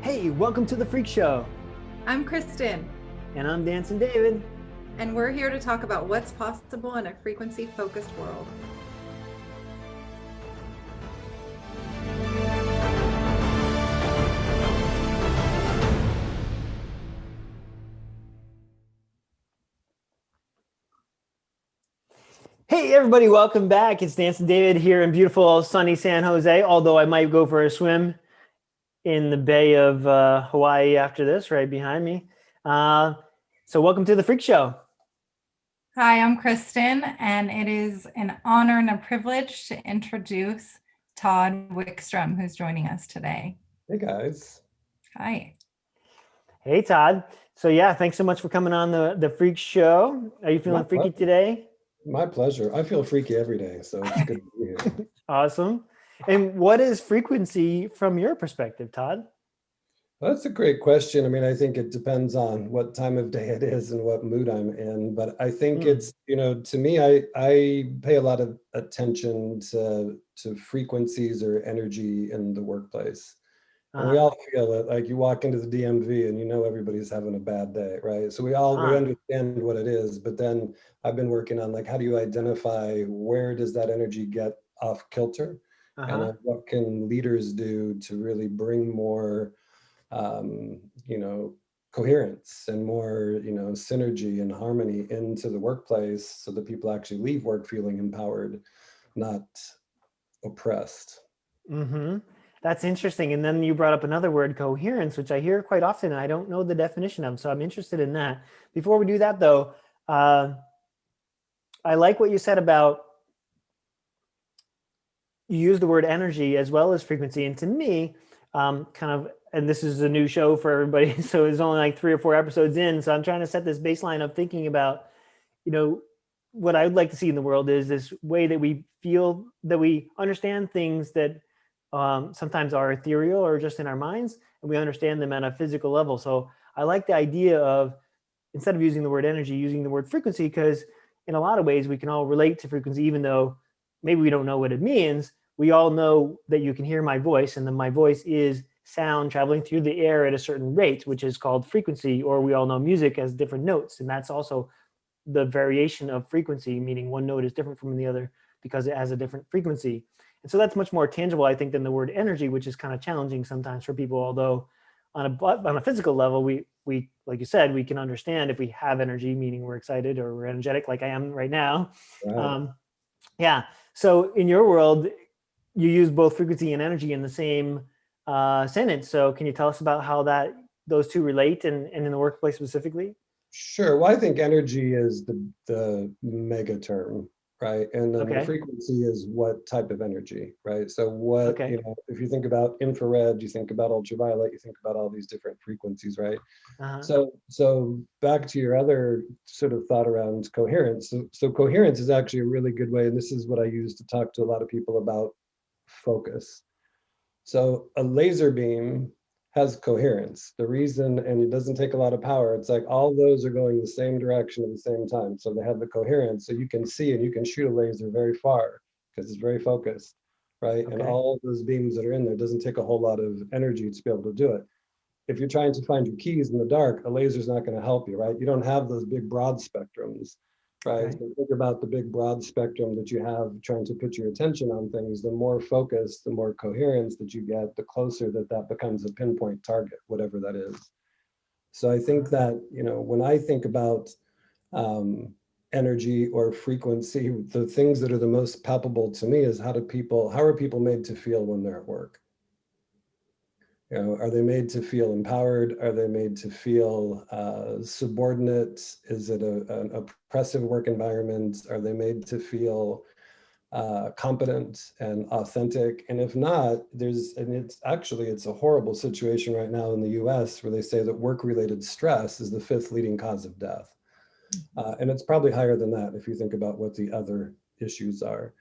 Hey, welcome to the Freak Show. I'm Kristen. And I'm Dancing David. And we're here to talk about what's possible in a frequency-focused world. Hey, everybody, welcome back. It's Dancing David here in beautiful sunny San Jose, although I might go for a swim in the Bay of Hawaii after this, right behind me. So welcome to the Freak Show. Hi, I'm Kristen, and it is an honor and a privilege to introduce Todd Wickstrom, who's joining us today. Hey, guys. Hi. Hey, Todd. So yeah, thanks so much for coming on the Freak Show. Are you feeling freaky today? My pleasure. I feel freaky every day, so it's good to be here. Awesome. And what is frequency from your perspective, Todd? Well, that's a great question. I mean, I think it depends on what time of day it is and what mood I'm in. But I think it's, to me, I pay a lot of attention to frequencies or energy in the workplace. And we all feel it. Like you walk into the DMV and everybody's having a bad day, right? So we understand what it is. But then I've been working on how do you identify where does that energy get off kilter? And what can leaders do to really bring more coherence and more, synergy and harmony into the workplace so that people actually leave work feeling empowered, not oppressed. Mm-hmm. That's interesting. And then you brought up another word, coherence, which I hear quite often, and I don't know the definition of, so I'm interested in that. Before we do that, though, I like what you said about you use the word energy as well as frequency. And to me, and this is a new show for everybody, so it's only like 3 or 4 episodes in, so I'm trying to set this baseline of thinking about, what I would like to see in the world is this way that we feel, that we understand things that sometimes are ethereal or just in our minds, and we understand them at a physical level. So I like the idea of, instead of using the word energy, using the word frequency, because in a lot of ways we can all relate to frequency, even though maybe we don't know what it means. We all know that you can hear my voice, and then my voice is sound traveling through the air at a certain rate, which is called frequency, or we all know music as different notes, and that's also the variation of frequency, meaning one note is different from the other because it has a different frequency. And so that's much more tangible, I think, than the word energy, which is kind of challenging sometimes for people. Although on a physical level, we like you said, we can understand if we have energy, meaning we're excited or we're energetic, like I am right now. Right. Yeah. So in your world, you use both frequency and energy in the same sentence. So can you tell us about how those two relate and in the workplace specifically? Sure. Well, I think energy is the mega term, right? And then the frequency is what type of energy, right? So what, if you think about infrared, you think about ultraviolet, you think about all these different frequencies, right? So back to your other sort of thought around coherence. So coherence is actually a really good way, and this is what I use to talk to a lot of people about focus. So a laser beam has coherence. The reason, and it doesn't take a lot of power, it's like all those are going the same direction at the same time. So they have the coherence, so you can see and you can shoot a laser very far because it's very focused, right? And all those beams that are in there, doesn't take a whole lot of energy to be able to do it. If you're trying to find your keys in the dark, a laser's not going to help you, right? You don't have those big broad spectrums, right? So think about the big broad spectrum that you have trying to put your attention on things. The more focus, the more coherence that you get, the closer that becomes a pinpoint target, whatever that is. So I think that, when I think about energy or frequency, the things that are the most palpable to me is how are people made to feel when they're at work? Are they made to feel empowered? Are they made to feel subordinate? Is it an oppressive work environment? Are they made to feel competent and authentic? And if not, it's a horrible situation right now in the US where they say that work-related stress is the 5th leading cause of death. And it's probably higher than that if you think about what the other issues are.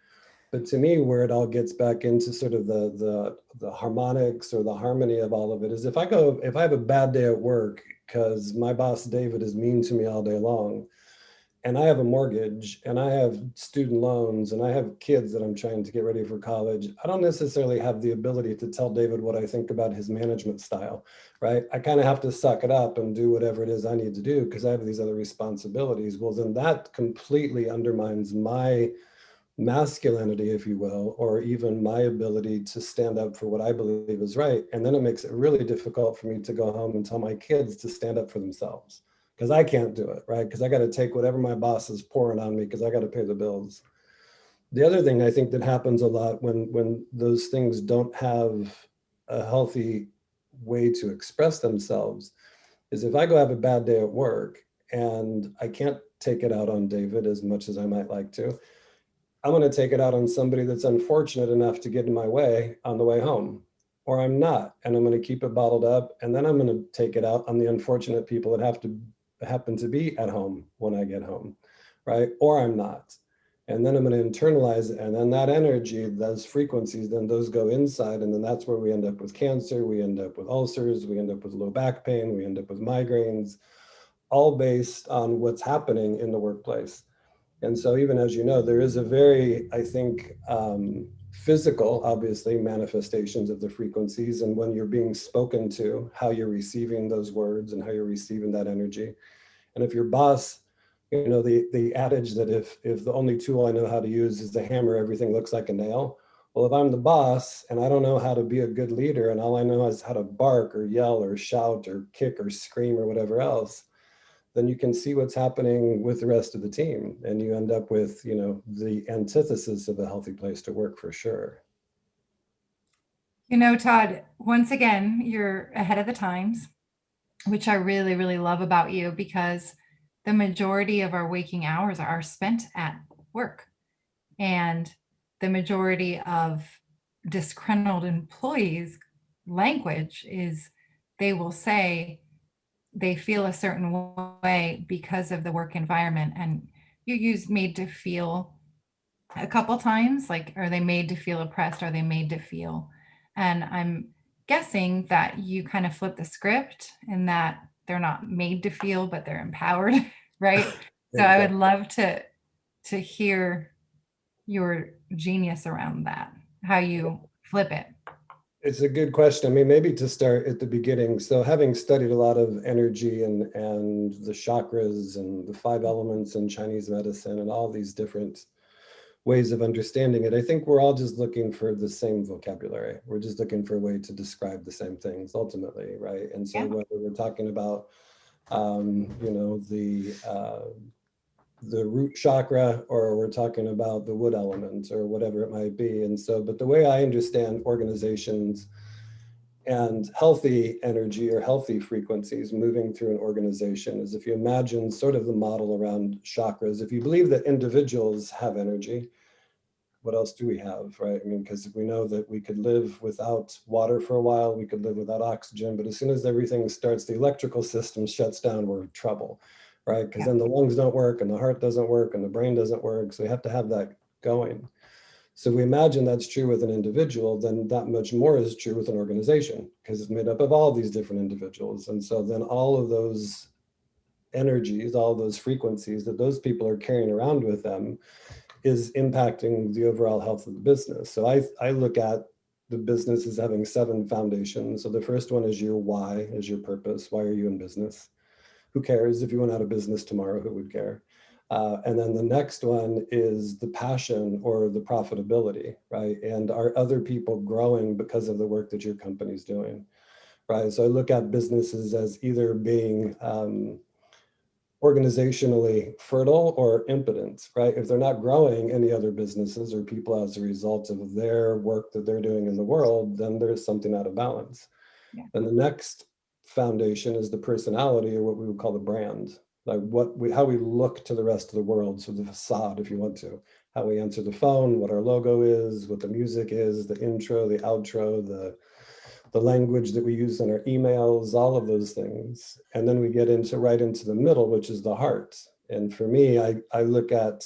But to me, where it all gets back into sort of the harmonics or the harmony of all of it is if I have a bad day at work because my boss David is mean to me all day long, and I have a mortgage and I have student loans and I have kids that I'm trying to get ready for college, I don't necessarily have the ability to tell David what I think about his management style, right? I kind of have to suck it up and do whatever it is I need to do because I have these other responsibilities. Well, then that completely undermines my masculinity, if you will, or even my ability to stand up for what I believe is right. And then it makes it really difficult for me to go home and tell my kids to stand up for themselves because I can't do it, right? Because I got to take whatever my boss is pouring on me because I got to pay the bills. The other thing I think that happens a lot when those things don't have a healthy way to express themselves is if I go have a bad day at work and I can't take it out on David as much as I might like to, I'm going to take it out on somebody that's unfortunate enough to get in my way on the way home, or I'm not, and I'm going to keep it bottled up, and then I'm going to take it out on the unfortunate people that happen to be at home when I get home, right? Or I'm not, and then I'm going to internalize it, and then that energy, those frequencies, then those go inside, and then that's where we end up with cancer, we end up with ulcers, we end up with low back pain, we end up with migraines, all based on what's happening in the workplace. And so even as you know, there is a very, I think, physical, obviously, manifestations of the frequencies. And when you're being spoken to, how you're receiving those words and how you're receiving that energy. And if your boss, you know, the adage that if the only tool I know how to use is the hammer, everything looks like a nail. Well, if I'm the boss and I don't know how to be a good leader and all I know is how to bark or yell or shout or kick or scream or whatever else, then you can see what's happening with the rest of the team. And you end up with, you know, the antithesis of a healthy place to work for sure. You know, Todd, once again, you're ahead of the times, which I really, really love about you because the majority of our waking hours are spent at work. And the majority of disgruntled employees' language is they will say, they feel a certain way because of the work environment. And you used made to feel a couple times, like, are they made to feel oppressed? Are they made to feel? And I'm guessing that you kind of flip the script in that they're not made to feel, but they're empowered, right? So I would love to hear your genius around that, how you flip it. It's a good question. I mean, maybe to start at the beginning. So having studied a lot of energy and the chakras and the 5 elements in Chinese medicine and all these different ways of understanding it, I think we're all just looking for the same vocabulary. We're just looking for a way to describe the same things ultimately, right? And so whether we're talking about, you know, the root chakra, or we're talking about the wood element or whatever it might be. And so, but the way I understand organizations and healthy energy or healthy frequencies moving through an organization is if you imagine sort of the model around chakras, if you believe that individuals have energy, what else do we have, right? I mean, because we know that we could live without water for a while, we could live without oxygen, but as soon as everything starts, the electrical system shuts down, we're in trouble, right? Because then the lungs don't work and the heart doesn't work and the brain doesn't work. So we have to have that going. So we imagine that's true with an individual, then that much more is true with an organization because it's made up of all these different individuals. And so then all of those energies, all those frequencies that those people are carrying around with them is impacting the overall health of the business. So I look at the business as having 7 foundations. So the first one is your why, is your purpose. Why are you in business? Who cares if you went out of business tomorrow? Who would care? And then the next one is the passion or the profitability, right? And are other people growing because of the work that your company's doing, right? So I look at businesses as either being organizationally fertile or impotent, right? If they're not growing any other businesses or people as a result of their work that they're doing in the world, then there's something out of balance. Yeah. And the next foundation is the personality, or what we would call the brand, like how we look to the rest of the world. So the facade, if you want to, how we answer the phone, what our logo is, what the music is, the intro, the outro, the language that we use in our emails, all of those things. And then we get right into the middle, which is the heart. And for me, I look at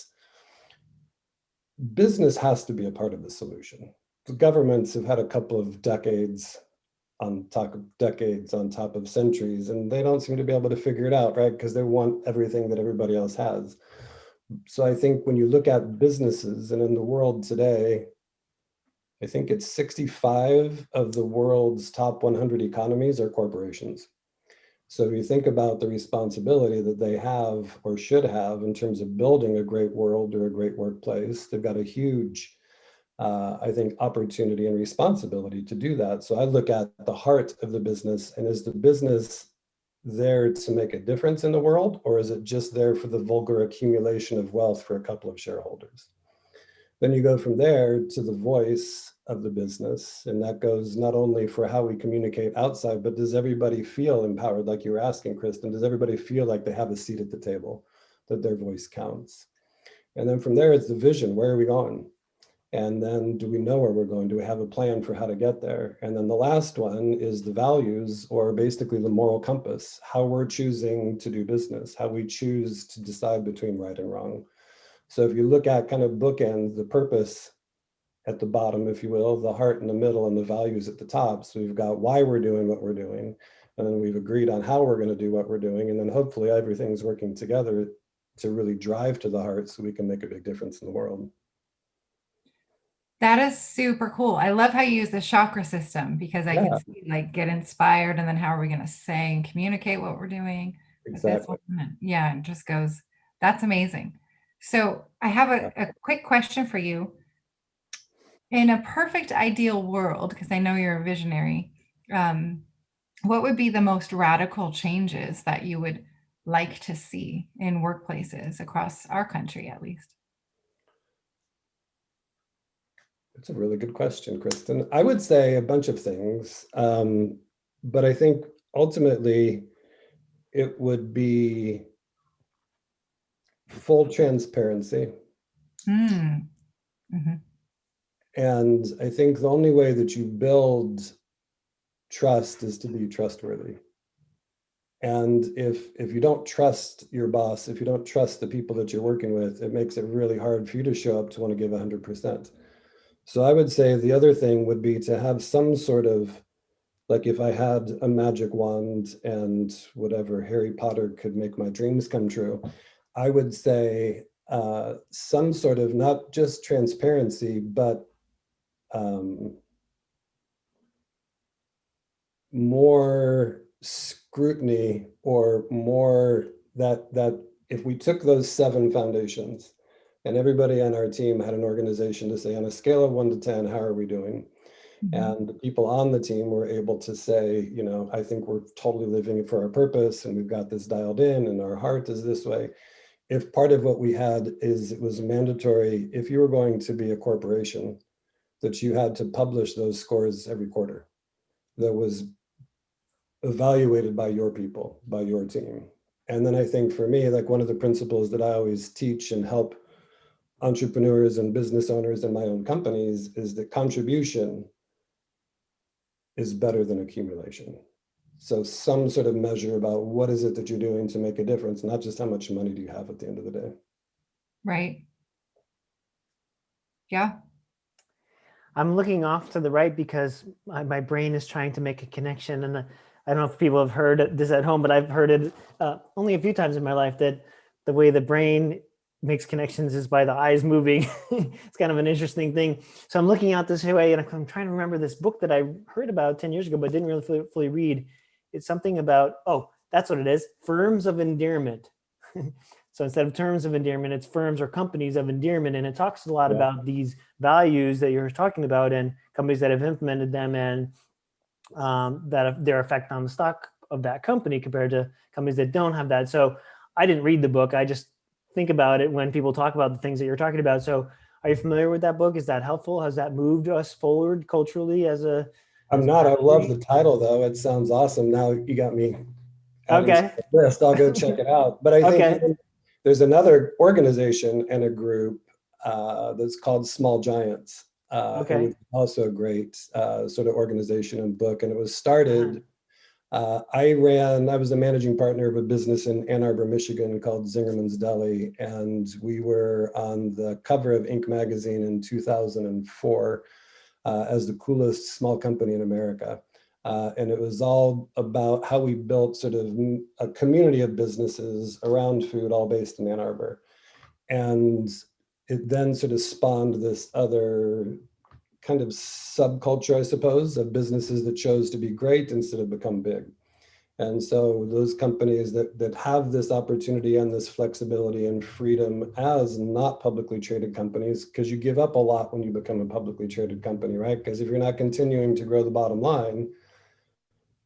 business has to be a part of the solution. The governments have had a couple of decades on top of centuries, and they don't seem to be able to figure it out, right? Because they want everything that everybody else has. So I think when you look at businesses, and in the world today, I think it's 65 of the world's top 100 economies are corporations. So if you think about the responsibility that they have or should have in terms of building a great world or a great workplace, they've got a huge, I think, opportunity and responsibility to do that. So I look at the heart of the business, and is the business there to make a difference in the world, or is it just there for the vulgar accumulation of wealth for a couple of shareholders? Then you go from there to the voice of the business, and that goes not only for how we communicate outside, but does everybody feel empowered, like you were asking, Kristen? Does everybody feel like they have a seat at the table, that their voice counts? And then from there, it's the vision. Where are we going? And then do we know where we're going? Do we have a plan for how to get there? And then the last one is the values, or basically the moral compass, how we're choosing to do business, how we choose to decide between right and wrong. So if you look at kind of bookends, the purpose at the bottom, if you will, the heart in the middle, and the values at the top. So we've got why we're doing what we're doing, and then we've agreed on how we're going to do what we're doing. And then hopefully everything's working together to really drive to the heart so we can make a big difference in the world. That is super cool. I love how you use the chakra system, because I can see, like, get inspired, and then how are we going to say and communicate what we're doing? Exactly. Yeah, it just goes, that's amazing. So I have a quick question for you. In a perfect ideal world, because I know you're a visionary, what would be the most radical changes that you would like to see in workplaces across our country, at least? That's a really good question, Kristen. I would say a bunch of things, but I think ultimately it would be full transparency. Mm-hmm. And I think the only way that you build trust is to be trustworthy. And if you don't trust your boss, if you don't trust the people that you're working with, it makes it really hard for you to show up to want to give 100%. So I would say the other thing would be to have some sort of, like, if I had a magic wand and whatever, Harry Potter could make my dreams come true, I would say some sort of, not just transparency, but more scrutiny, or more that if we took those 7 foundations and everybody on our team had an organization to say, on a scale of 1 to 10, how are we doing? And the people on the team were able to say, you know, I think we're totally living for our purpose, and we've got this dialed in, and our heart is this way. If part of what we had is, it was mandatory, if you were going to be a corporation, that you had to publish those scores every quarter, that was evaluated by your people, by your team. And then I think for me, like, one of the principles that I always teach and help entrepreneurs and business owners in my own companies is that contribution is better than accumulation. So some sort of measure about what is it that you're doing to make a difference, not just how much money do you have at the end of the day. Right. Yeah. I'm looking off to the right because my brain is trying to make a connection. And I don't know if people have heard this at home, but I've heard it only a few times in my life, that the way the brain makes connections is by the eyes moving. It's kind of an interesting thing. So I'm looking out this way, and I'm trying to remember this book that I heard about 10 years ago, but didn't really fully read. It's something about, oh, that's what it is, firms of endearment. So instead of terms of endearment, it's firms or companies of endearment. And it talks a lot about these values that you're talking about, and companies that have implemented them, and that their effect on the stock of that company compared to companies that don't have that. So I didn't read the book. I just think about it when people talk about the things that you're talking about. So are you familiar with that book? Is that helpful? Has that moved us forward culturally as a... I'm not. I love the title, though. It sounds awesome. Now you got me adding okay. to the list. I'll go check it out. But I think there's another organization and a group that's called Small Giants. And it's also a great sort of organization and book. And it was started, I was a managing partner of a business in Ann Arbor, Michigan called Zingerman's Deli. And we were on the cover of Inc. magazine in 2004 as the coolest small company in America. And it was all about how we built sort of a community of businesses around food, all based in Ann Arbor. and it then sort of spawned this other kind of subculture, I suppose, of businesses that chose to be great instead of become big. And so those companies that have this opportunity and this flexibility and freedom as not publicly traded companies, because you give up a lot when you become a publicly traded company, right? Because if you're not continuing to grow the bottom line,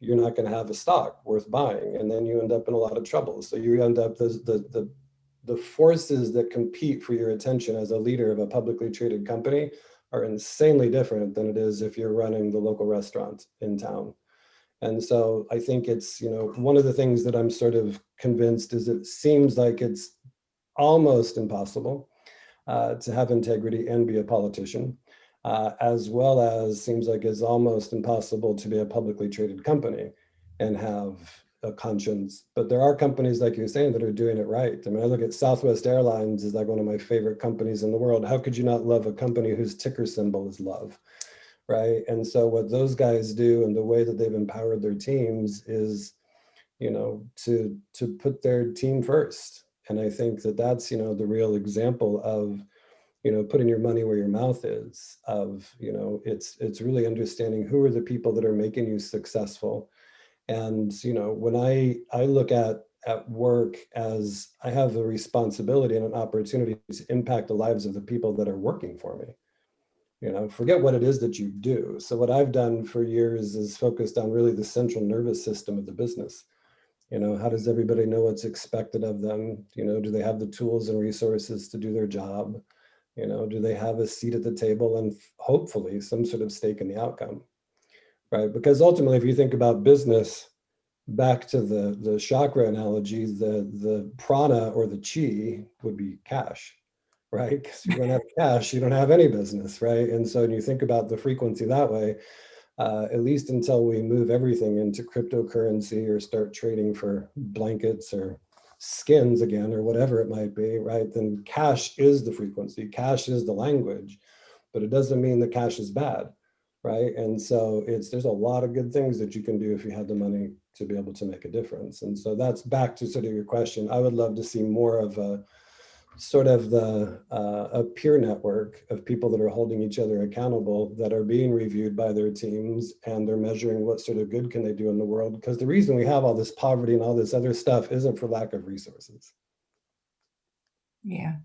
you're not going to have a stock worth buying, and then you end up in a lot of trouble. So you end up the forces that compete for your attention as a leader of a publicly traded company are insanely different than it is if you're running the local restaurant in town. And so I think it's, one of the things that I'm sort of convinced is it seems like it's almost impossible to have integrity and be a politician, as well as seems like it's almost impossible to be a publicly traded company and have a conscience. But there are companies, like you're saying, that are doing it right. I mean, I look at Southwest Airlines is like one of my favorite companies in the world. How could you not love a company whose ticker symbol is love? Right. And so what those guys do and the way that they've empowered their teams is, to put their team first. And I think that that's, the real example of, putting your money where your mouth is, of, it's really understanding who are the people that are making you successful. And, when I look at work as I have a responsibility and an opportunity to impact the lives of the people that are working for me. Forget what it is that you do. So what I've done for years is focused on really the central nervous system of the business. How does everybody know what's expected of them? Do they have the tools and resources to do their job? Do they have a seat at the table and hopefully some sort of stake in the outcome, right? Because ultimately, if you think about business, back to the chakra analogy, the prana or the chi would be cash. Right? Because you don't have cash, you don't have any business, right? And so when you think about the frequency that way, at least until we move everything into cryptocurrency or start trading for blankets or skins again, or whatever it might be, right? Then cash is the frequency, cash is the language, but it doesn't mean that cash is bad, right? And so there's a lot of good things that you can do if you had the money to be able to make a difference. And so that's back to sort of your question. I would love to see more of a peer network of people that are holding each other accountable, that are being reviewed by their teams, and they're measuring what sort of good can they do in the world. Because the reason we have all this poverty and all this other stuff isn't for lack of resources. Yeah.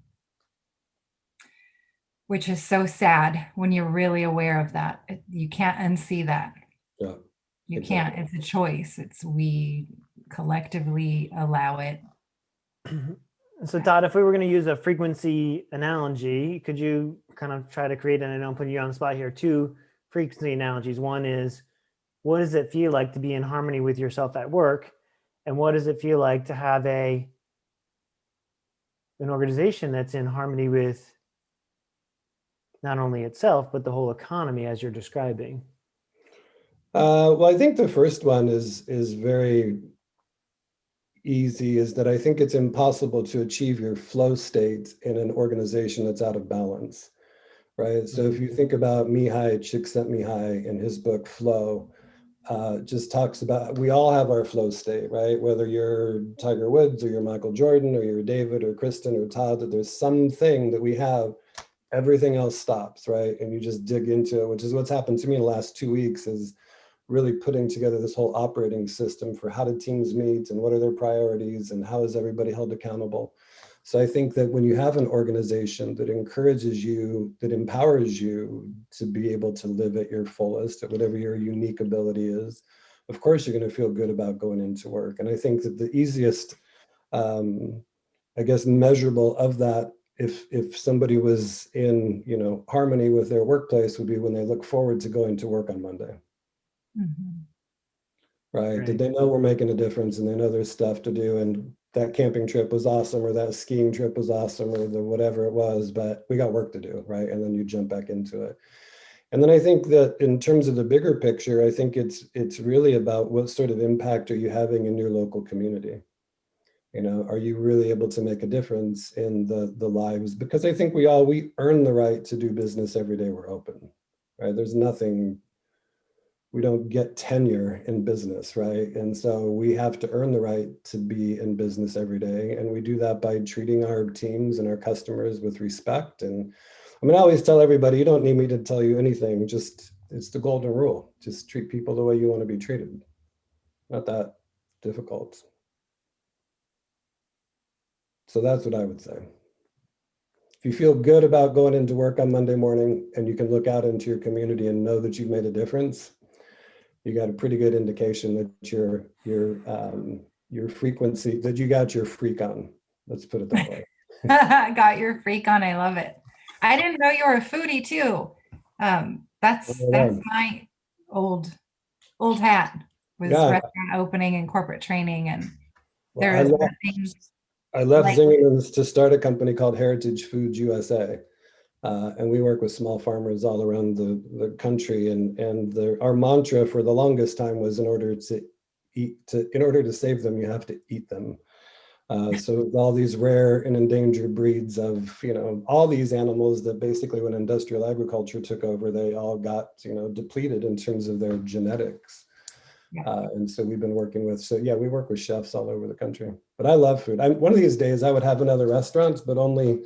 Which is so sad when you're really aware of that. You can't unsee that. Yeah. You can't. It's a choice. We collectively allow it. So Todd, if we were going to use a frequency analogy, could you kind of try to create, and I don't put you on the spot here, 2 frequency analogies. One is, what does it feel like to be in harmony with yourself at work? And what does it feel like to have an organization that's in harmony with not only itself, but the whole economy as you're describing? Well, I think the first one is very easy, is that I think it's impossible to achieve your flow state in an organization that's out of balance, right? So if you think about Mihai Csikszentmihalyi in his book Flow, just talks about, we all have our flow state, right? Whether you're Tiger Woods or you're Michael Jordan or you're David or Kristen or Todd, that there's something that we have, everything else stops, right? And you just dig into it, which is what's happened to me in the last 2 weeks, is really putting together this whole operating system for how do teams meet and what are their priorities and how is everybody held accountable. So I think that when you have an organization that encourages you, that empowers you to be able to live at your fullest, at whatever your unique ability is, of course, you're going to feel good about going into work. And I think that the easiest, measurable of that, if somebody was in, harmony with their workplace, would be when they look forward to going to work on Monday. Mm-hmm. Right? Did they know we're making a difference, and they know there's stuff to do, and that camping trip was awesome, or that skiing trip was awesome, or the whatever it was, but we got work to do, right? And then you jump back into it. And then I think that in terms of the bigger picture, I think it's really about what sort of impact are you having in your local community? Are you really able to make a difference in the lives? Because I think we earn the right to do business every day we're open, right? There's nothing we don't get tenure in business, right? And so we have to earn the right to be in business every day. And we do that by treating our teams and our customers with respect. And I mean, I always tell everybody, you don't need me to tell you anything, just it's the golden rule. Just treat people the way you want to be treated. Not that difficult. So that's what I would say. If you feel good about going into work on Monday morning and you can look out into your community and know that you've made a difference, you got a pretty good indication that your frequency, that you got your freak on. Let's put it that way. Got your freak on. I love it. I didn't know you were a foodie too. That's my old hat, was restaurant opening and corporate training, and there's I left Zingerman's to start a company called Heritage Foods USA. And we work with small farmers all around the country. And our mantra for the longest time was in order to save them, you have to eat them. So all these rare and endangered breeds of, all these animals that basically when industrial agriculture took over, they all got, depleted in terms of their genetics. And so we've been working with, we work with chefs all over the country. But I love food. One of these days I would have another restaurant, but only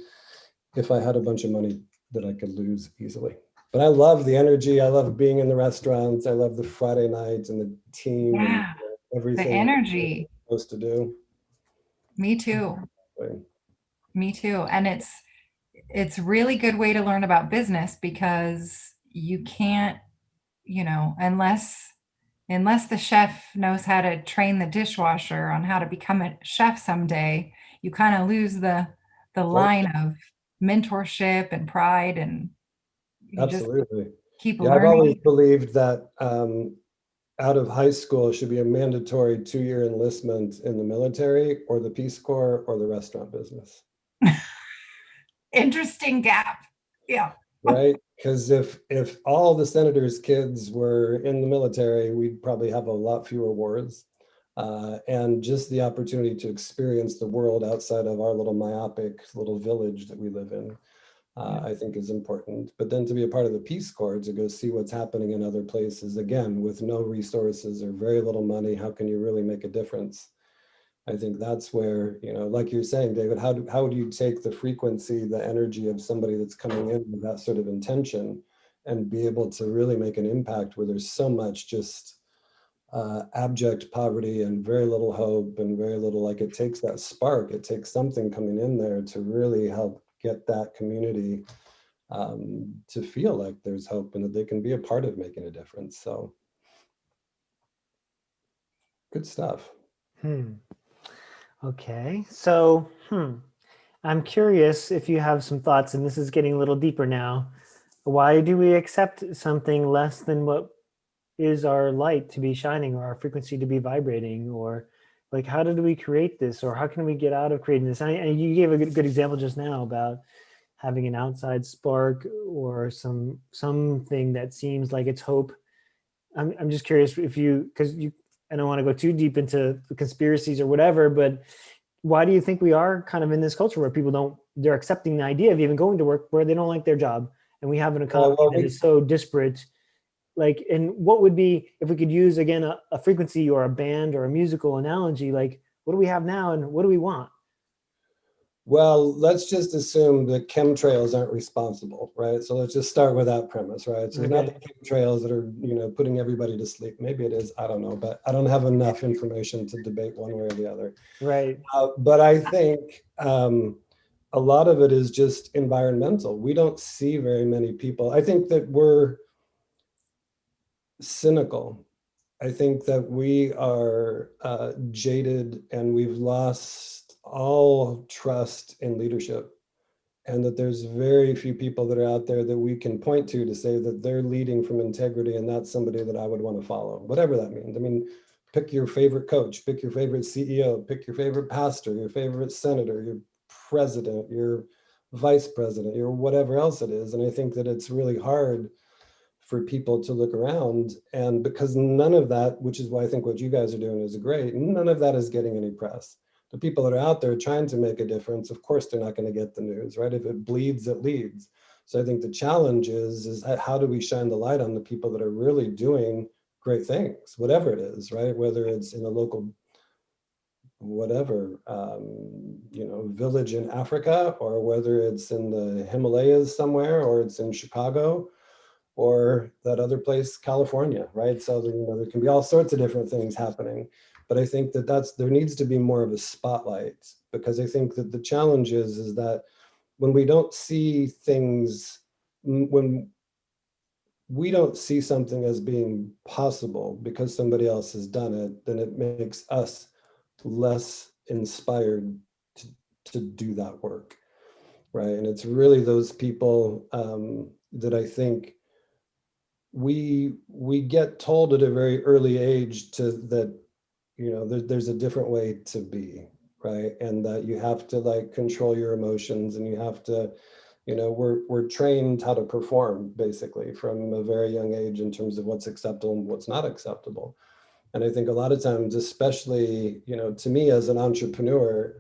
if I had a bunch of money that I could lose easily. But I love the energy. I love being in the restaurants. I love the Friday nights and the team and everything. The energy. Supposed to do. Me too. Me too. And it's really good way to learn about business, because you can't, unless the chef knows how to train the dishwasher on how to become a chef someday, you kind of lose the line of mentorship and pride, and absolutely just keep learning. I've always believed that out of high school should be a mandatory 2-year enlistment in the military or the Peace Corps or the restaurant business. Interesting gap. Yeah. Right? Because if all the senators' kids were in the military, we'd probably have a lot fewer wars. And just the opportunity to experience the world outside of our little myopic little village that we live in, I think is important. But then to be a part of the Peace Corps, to go see what's happening in other places, again, with no resources or very little money, how can you really make a difference? I think that's where, like you're saying, David, how do you take the frequency, the energy of somebody that's coming in with that sort of intention and be able to really make an impact where there's so much just abject poverty and very little hope and very little, it takes that spark, it takes something coming in there to really help get that community to feel like there's hope and that they can be a part of making a difference. So good stuff. Okay, so I'm curious if you have some thoughts, and this is getting a little deeper now. Why do we accept something less than what is our light to be shining, or our frequency to be vibrating, or how did we create this, or how can we get out of creating this? And you gave a good example just now about having an outside spark or something that seems like it's hope. I'm just curious if because I don't want to go too deep into the conspiracies or whatever, but why do you think we are kind of in this culture where people they're accepting the idea of even going to work where they don't like their job, and we have an economy that is so disparate? And what would be, if we could use again a frequency or a band or a musical analogy, what do we have now and what do we want? Well, let's just assume that chemtrails aren't responsible, right? So let's just start with that premise, right? So it's not the chemtrails that are, putting everybody to sleep. Maybe it is, I don't know, but I don't have enough information to debate one way or the other. Right. But I think a lot of it is just environmental. We don't see very many people. I think that we're cynical. I think that we are jaded, and we've lost all trust in leadership, and that there's very few people that are out there that we can point to say that they're leading from integrity, and that's somebody that I would want to follow, whatever that means. I mean, pick your favorite coach, pick your favorite CEO, pick your favorite pastor, your favorite senator, your president, your vice president, your whatever else it is. And I think that it's really hard for people to look around, and because none of that, which is why I think what you guys are doing is great, none of that is getting any press. The people that are out there trying to make a difference, of course, they're not going to get the news, right? If it bleeds, it leads. So I think the challenge is how do we shine the light on the people that are really doing great things, whatever it is, right? Whether it's in a local, whatever, village in Africa, or whether it's in the Himalayas somewhere, or it's in Chicago, or that other place, California, right? So there can be all sorts of different things happening. But I think that there needs to be more of a spotlight, because I think that the challenge is that when we don't see things, when we don't see something as being possible because somebody else has done it, then it makes us less inspired to do that work, right? And it's really those people that I think we get told at a very early age that there's a different way to be, right? And that you have to like control your emotions, and you have to, we're trained how to perform basically from a very young age in terms of what's acceptable and what's not acceptable. And I think a lot of times, especially, to me as an entrepreneur,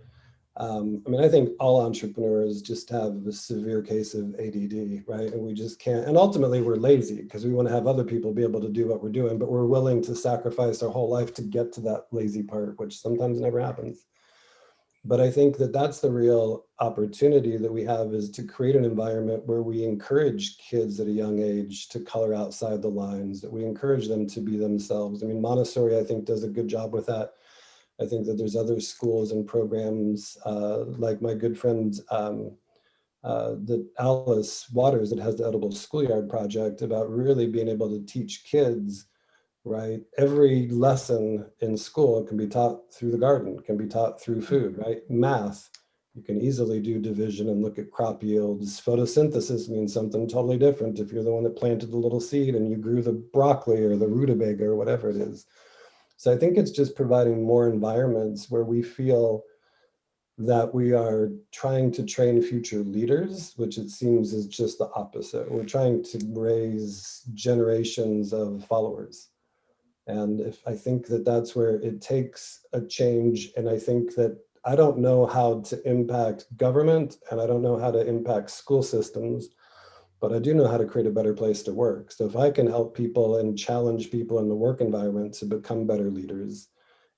I think all entrepreneurs just have a severe case of ADD, right? And we just can't, and ultimately we're lazy because we want to have other people be able to do what we're doing, but we're willing to sacrifice our whole life to get to that lazy part, which sometimes never happens. But I think that that's the real opportunity that we have, is to create an environment where we encourage kids at a young age to color outside the lines, that we encourage them to be themselves. Montessori, I think, does a good job with that. I think that there's other schools and programs like my good friend, that Alice Waters, that has the Edible Schoolyard Project, about really being able to teach kids, right? Every lesson in school can be taught through the garden, can be taught through food, right? Math, you can easily do division and look at crop yields. Photosynthesis means something totally different if you're the one that planted the little seed and you grew the broccoli or the rutabaga or whatever it is. So I think it's just providing more environments where we feel that we are trying to train future leaders, which it seems is just the opposite. We're trying to raise generations of followers. And I think that that's where it takes a change. And I think that I don't know how to impact government, and I don't know how to impact school systems, but I do know how to create a better place to work. So if I can help people and challenge people in the work environment to become better leaders,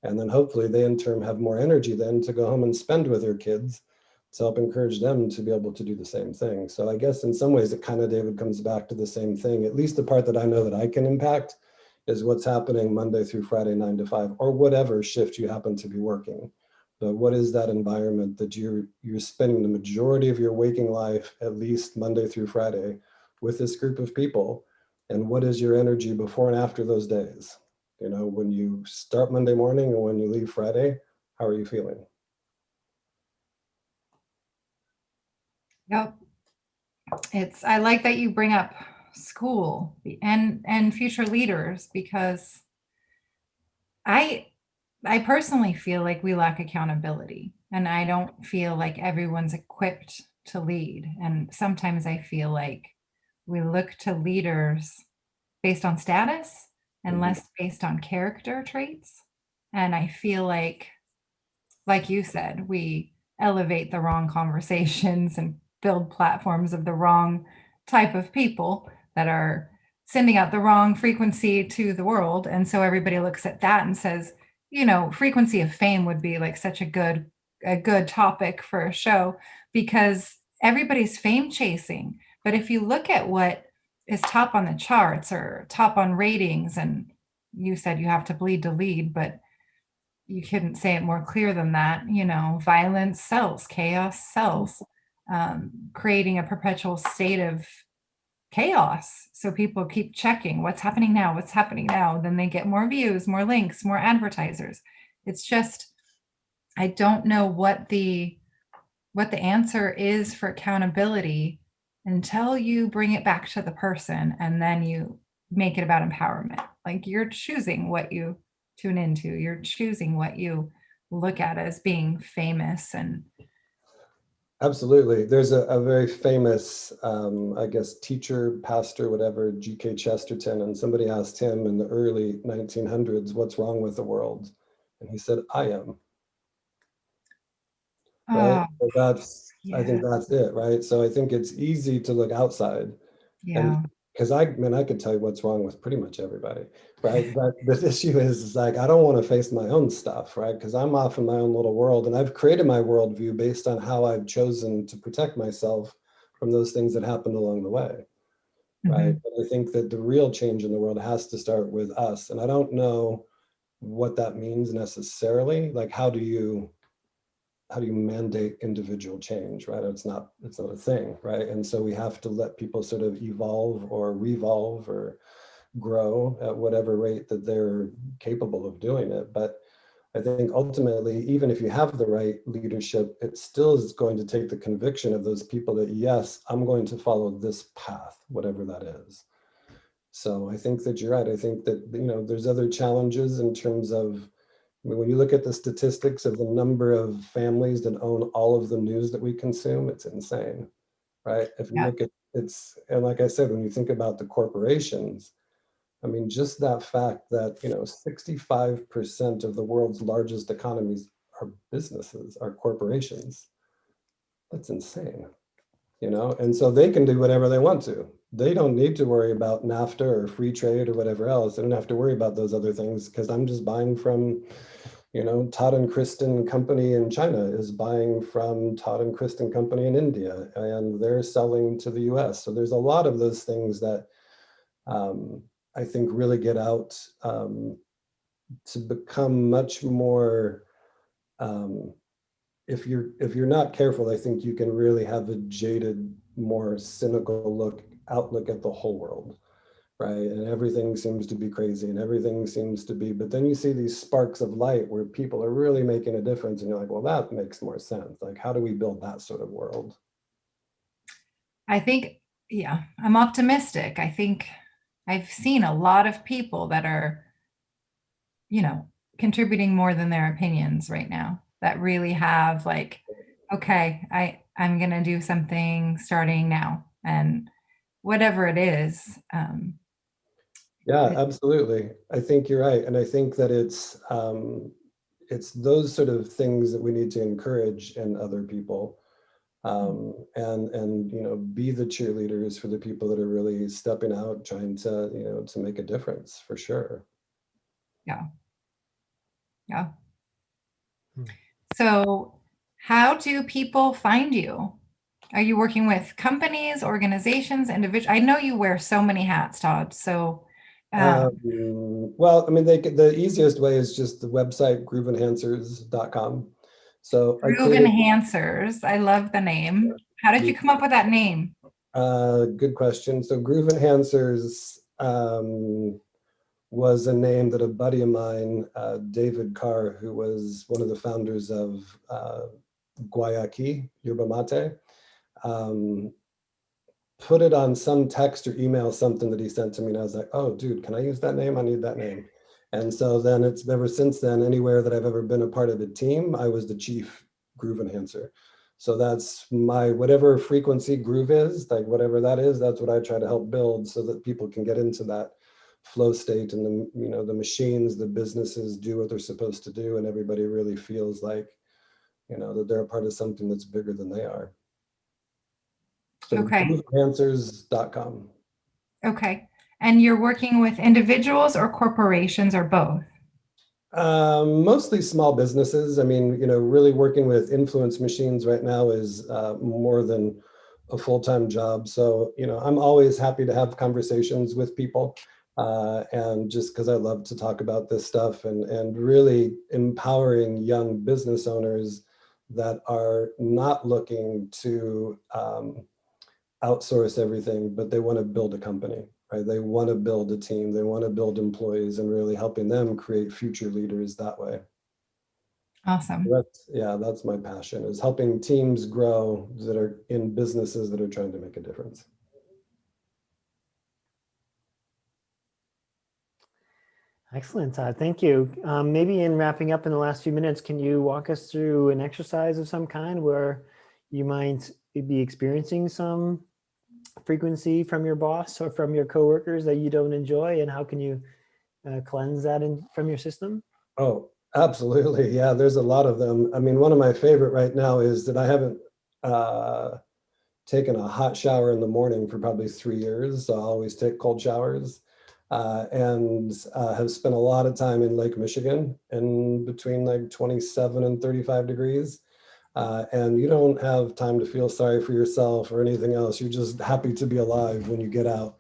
and then hopefully they in turn have more energy then to go home and spend with their kids, to help encourage them to be able to do the same thing. So I guess in some ways it kind of, David, comes back to the same thing. At least the part that I know that I can impact is what's happening Monday through Friday, 9 to 5, or whatever shift you happen to be working. But what is that environment that you're spending the majority of your waking life, at least Monday through Friday, with this group of people? And what is your energy before and after those days? When you start Monday morning and when you leave Friday, how are you feeling? Yep. I like that you bring up school and future leaders, because I personally feel like we lack accountability, and I don't feel like everyone's equipped to lead. And sometimes I feel like we look to leaders based on status and less based on character traits. And I feel like you said, we elevate the wrong conversations and build platforms of the wrong type of people that are sending out the wrong frequency to the world. And so everybody looks at that and says, frequency of fame would be like such a good topic for a show, because everybody's fame chasing. But if you look at what is top on the charts or top on ratings, and you said you have to bleed to lead, but you couldn't say it more clear than that. Violence sells, chaos sells, creating a perpetual state of chaos. So people keep checking what's happening now, what's happening now. Then they get more views, more links, more advertisers. It's just, I don't know what the answer is for accountability until you bring it back to the person, and then you make it about empowerment. Like, you're choosing what you tune into, you're choosing what you look at as being famous. And absolutely. There's a very famous, I guess, teacher, pastor, whatever, G.K. Chesterton, and somebody asked him in the early 1900s, what's wrong with the world? And he said, I am. Right? So that's, I think that's it, right? So I think it's easy to look outside. Yeah. And because I could tell you what's wrong with pretty much everybody, right? But the issue is like, I don't want to face my own stuff, right? Because I'm off in my own little world, and I've created my worldview based on how I've chosen to protect myself from those things that happened along the way, right? But I think that the real change in the world has to start with us. And I don't know what that means necessarily. Like, how do you mandate individual change, right? It's not a thing, right? And so we have to let people sort of evolve or revolve or grow at whatever rate that they're capable of doing it. But I think ultimately, even if you have the right leadership, it still is going to take the conviction of those people that, yes, I'm going to follow this path, whatever that is. So I think that you're right. I think that, there's other challenges in terms of, when you look at the statistics of the number of families that own all of the news that we consume, it's insane, right? If you look at and like I said, when you think about the corporations, I mean, just that fact that, 65% of the world's largest economies are businesses, are corporations. That's insane, and so they can do whatever they want to. They don't need to worry about NAFTA or free trade or whatever else. They don't have to worry about those other things because I'm just buying from, Todd and Kristen company in China is buying from Todd and Kristen company in India, and they're selling to the US. So there's a lot of those things that I think really get out to become much more, if you're not careful, I think you can really have a jaded, more cynical outlook at the whole world, right? And everything seems to be crazy and everything seems to be, but then you see these sparks of light where people are really making a difference and you're like, well, that makes more sense. Like, how do we build that sort of world? I think, I'm optimistic. I think I've seen a lot of people that are, contributing more than their opinions right now, that really have like, okay, I'm going to do something starting now, and whatever it is. Yeah, absolutely. I think you're right. And I think that it's those sort of things that we need to encourage in other people. And be the cheerleaders for the people that are really stepping out, trying to, to make a difference, for sure. Yeah. So how do people find you? Are you working with companies, organizations, individuals? I know you wear so many hats, Todd. So, well, I mean, the easiest way is just the website, grooveenhancers.com. So Groove Enhancers. I love the name. How did you come up with that name? Good question. So Groove Enhancers was a name that a buddy of mine, David Carr, who was one of the founders of Guayaki, Yerba Mate, put it on some text or email, something that he sent to me. And I was like, oh, dude, can I use that name? I need that name. And so then it's ever since then, anywhere that I've ever been a part of a team, I was the chief groove enhancer. So that's my, whatever frequency groove is, like whatever that is, that's what I try to help build so that people can get into that flow state, and the machines, the businesses do what they're supposed to do, and everybody really feels like, that they're a part of something that's bigger than they are. So okay. GrooveEnhancers.com. Okay. And you're working with individuals or corporations or both? Mostly small businesses. I mean, really working with influence machines right now is more than a full-time job. So, I'm always happy to have conversations with people. And just because I love to talk about this stuff and really empowering young business owners that are not looking to outsource everything, but they want to build a company, right? They want to build a team, they want to build employees, and really helping them create future leaders that way. Awesome. That's my passion, is helping teams grow that are in businesses that are trying to make a difference. Excellent, Todd. Thank you. Maybe in wrapping up in the last few minutes, can you walk us through an exercise of some kind where you might be experiencing some frequency from your boss or from your coworkers that you don't enjoy, and how can you cleanse that from your system? Oh, absolutely. Yeah, there's a lot of them. I mean, one of my favorite right now is that I haven't taken a hot shower in the morning for probably 3 years. So I always take cold showers, and have spent a lot of time in Lake Michigan in between like 27 and 35 degrees. And you don't have time to feel sorry for yourself or anything else. You're just happy to be alive when you get out.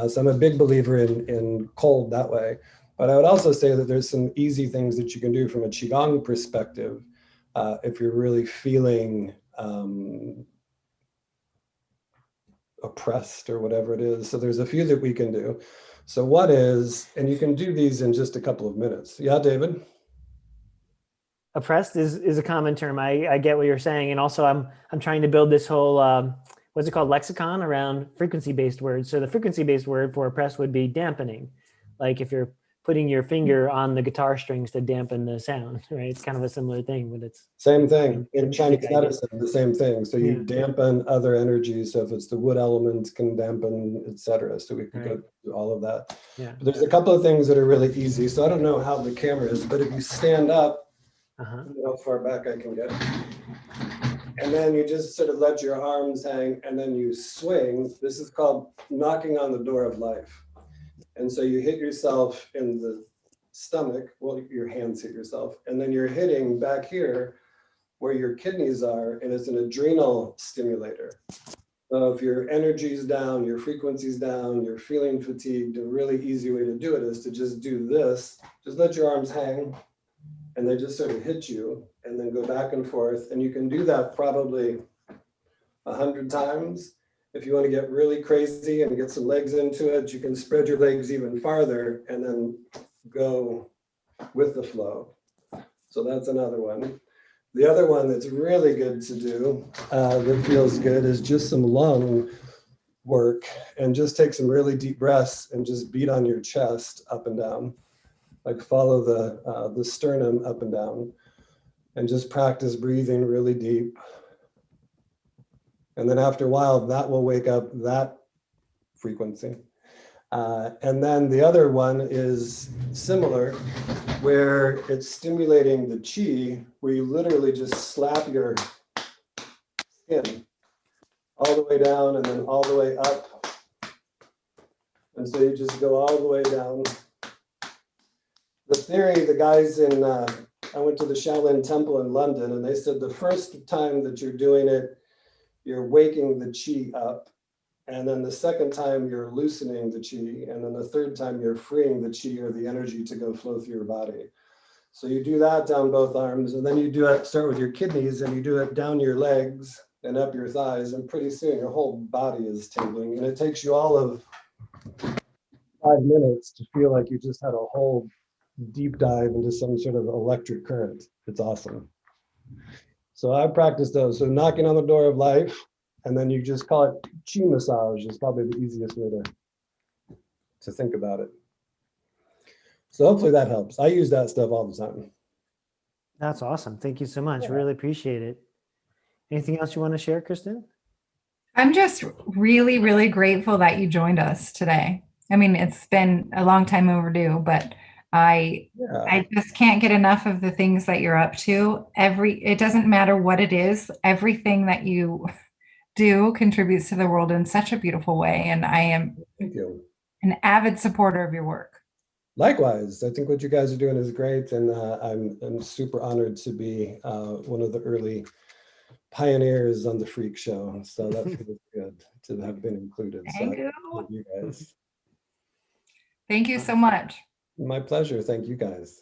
So I'm a big believer in cold that way. But I would also say that there's some easy things that you can do from a Qigong perspective if you're really feeling oppressed or whatever it is. So there's a few that we can do. So what is, and you can do these in just a couple of minutes. Yeah, David? Oppressed is a common term. I get what you're saying. And also I'm trying to build this whole, what's it called, lexicon around frequency-based words. So the frequency-based word for oppressed would be dampening. Like if you're putting your finger on the guitar strings to dampen the sound, right? It's kind of a similar thing, but it's same thing in Chinese medicine, the same thing. So you dampen other energies. So if it's the wood element, can dampen, etc. So we could go through all of that. Yeah. But there's a couple of things that are really easy. So I don't know how the camera is, but if you stand up, how far back I can get. And then you just sort of let your arms hang and then you swing. This is called knocking on the door of life. And so you hit yourself in the stomach, well, your hands hit yourself, and then you're hitting back here where your kidneys are, and it's an adrenal stimulator. So if your energy's down, your frequency's down, you're feeling fatigued, a really easy way to do it is to just do this. Just let your arms hang, and they just sort of hit you, and then go back and forth. And you can do that probably 100 times. If you want to get really crazy and get some legs into it, you can spread your legs even farther and then go with the flow. So that's another one. The other one that's really good to do, that feels good, is just some lung work, and just take some really deep breaths and just beat on your chest up and down. Like follow the sternum up and down, and just practice breathing really deep. And then after a while, that will wake up that frequency. And then the other one is similar, where it's stimulating the chi, where you literally just slap your skin all the way down and then all the way up. And so you just go all the way down. The theory, the guys in, I went to the Shaolin Temple in London, and they said the first time that you're doing it, you're waking the chi up. And then the second time you're loosening the chi. And then the third time you're freeing the chi or the energy to go flow through your body. So you do that down both arms, and then you do it, start with your kidneys, and you do it down your legs and up your thighs. And pretty soon your whole body is tingling. And it takes you all of 5 minutes to feel like you just had a whole deep dive into some sort of electric current. It's awesome. So I practice those. So knocking on the door of life, and then you just call it chi massage is probably the easiest way to think about it. So hopefully that helps. I use that stuff all the time. That's awesome. Thank you so much. Really appreciate it. Anything else you want to share, Kristen? I'm just really, really grateful that you joined us today. I mean, it's been a long time overdue, but I just can't get enough of the things that you're up to. It doesn't matter what it is, everything that you do contributes to the world in such a beautiful way. And I am an avid supporter of your work. Likewise, I think what you guys are doing is great. And I'm super honored to be one of the early pioneers on the Freak Show. So that feels good to have been included. Thank you guys. Thank you so much. My pleasure. Thank you guys.